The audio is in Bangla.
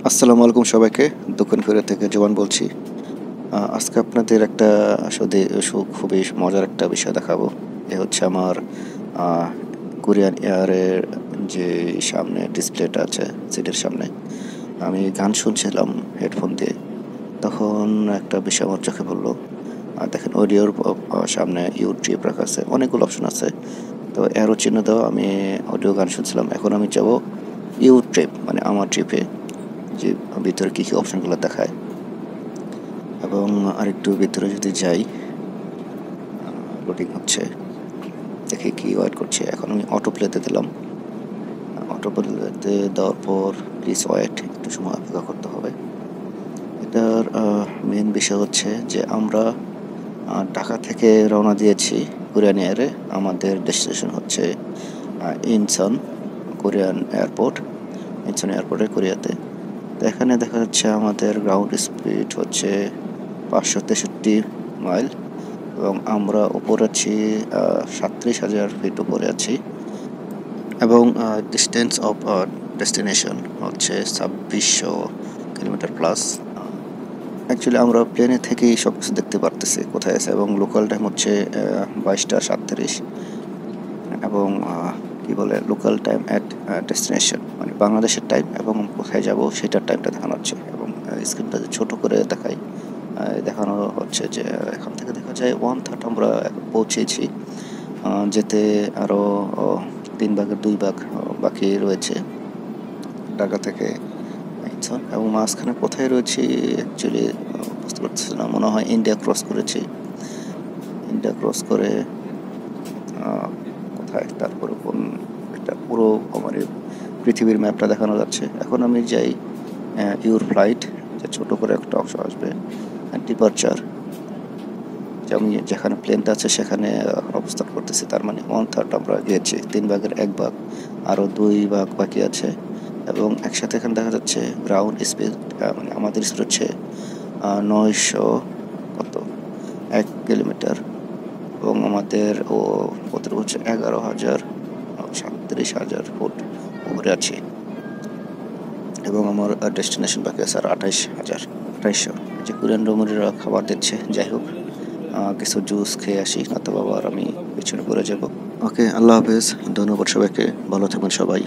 আসসালামু আলাইকুম সবাইকে। দক্ষিণ কোরিয়া থেকে জোবান বলছি। আজকে আপনাদের একটা খুবই মজার একটা বিষয় দেখাবো। এ হচ্ছে আমার কোরিয়ান এয়ারের যে সামনে ডিসপ্লেটা আছে সিটের সামনে। আমি গান শুনছিলাম হেডফোন দিয়ে। তখন একটা বিষয় আমার চোখে পড়লো। দেখেন অডিওর সামনে ইউটিউব রাখা আছে, অনেকগুলো অপশন আছে। তো অ্যারো চিহ্ন দেওয়া, আমি অডিও গান শুনছিলাম। এখন আমি যাব ইউট্রিপ, মানে আমার ট্রিপে, যে ভিতরে কী কী অপশনগুলো দেখায়। এবং আরেকটু ভিতরে যদি যাই, লোডিং হচ্ছে, দেখি কি ওয়েট করছে। এখন আমি অটো প্লেতে দিলাম। অটো প্লেতে দেওয়ার পর প্লিজ ওয়েট, একটু সময় অপেক্ষা করতে হবে। এটার মেন বিষয় হচ্ছে যে আমরা ঢাকা থেকে রওনা দিয়েছি কোরিয়ান এয়ারে। আমাদের ডেস্টিনেশন হচ্ছে ইনচন কোরিয়ান এয়ারপোর্ট, ইনচন এয়ারপোর্টে কোরিয়াতে। তো এখানে দেখা যাচ্ছে আমাদের গ্রাউন্ড স্পিড হচ্ছে 563 মাইল, এবং আমরা উপরে আছি 37,000 ফিট উপরে আছি। এবং ডিস্টেন্স অফ ডেস্টিনেশন হচ্ছে 2600 কিলোমিটার প্লাস। অ্যাকচুয়ালি আমরা প্লেনে থেকেই সব কিছু দেখতে পারতেছি কোথায় আছে। এবং লোকাল টাইম হচ্ছে 22টা 37, এবং কি বলে লোকাল টাইম অ্যাট ডেস্টিনেশন, মানে বাংলাদেশের টাইম এবং কোথায় যাব সেটার টাইমটা দেখানো হচ্ছে। এবং স্ক্রিনটা ছোট করে দেখানো হচ্ছে যে এখান থেকে দেখা যায় 1/3 আমরা পৌঁছেছি। যেতে আরও 3/2 ভাগ বাকি রয়েছে ঢাকা থেকে ইনচন। এবং মাঝখানে কোথায় রয়েছি অ্যাকচুয়ালি বুঝতে পারতেছি না। মনে হয় ইন্ডিয়া ক্রস করেছি। ইন্ডিয়া ক্রস করে কোথায়, তারপরে কোন, এটা পুরো মানে পৃথিবীর ম্যাপটা দেখানো যাচ্ছে। এখন আমি যাই ইউর ফ্লাইট, যে ছোটো করে একটা অপশন আসবে ডিপারচার, যে আমি যেখানে প্লেনটা আছে সেখানে অবস্থান করতেছি। তার মানে 1/3 আমরা গিয়েছি, 3/1 আরও 2 ভাগ বাকি আছে। এবং একসাথে এখানে দেখা যাচ্ছে গ্রাউন্ড স্পিড, মানে আমাদের স্পিড হচ্ছে 1 কিলোমিটার। এবং আমাদের ওদের হচ্ছে 37,000 ফুট উপরে আছি। এবং আমার ডেস্টিনেশন বাকি আছে আর 28,000 যে কোরিয়ান রোমারিরা খাবার দিচ্ছে। যাই হোক, কিছু জুস খেয়ে আসি, না তো বাবা আর আমি পিছনে পড়ে যাব। ওকে, আল্লাহ হাফেজ। ধন্যবাদ সবাইকে, ভালো থাকবেন সবাই।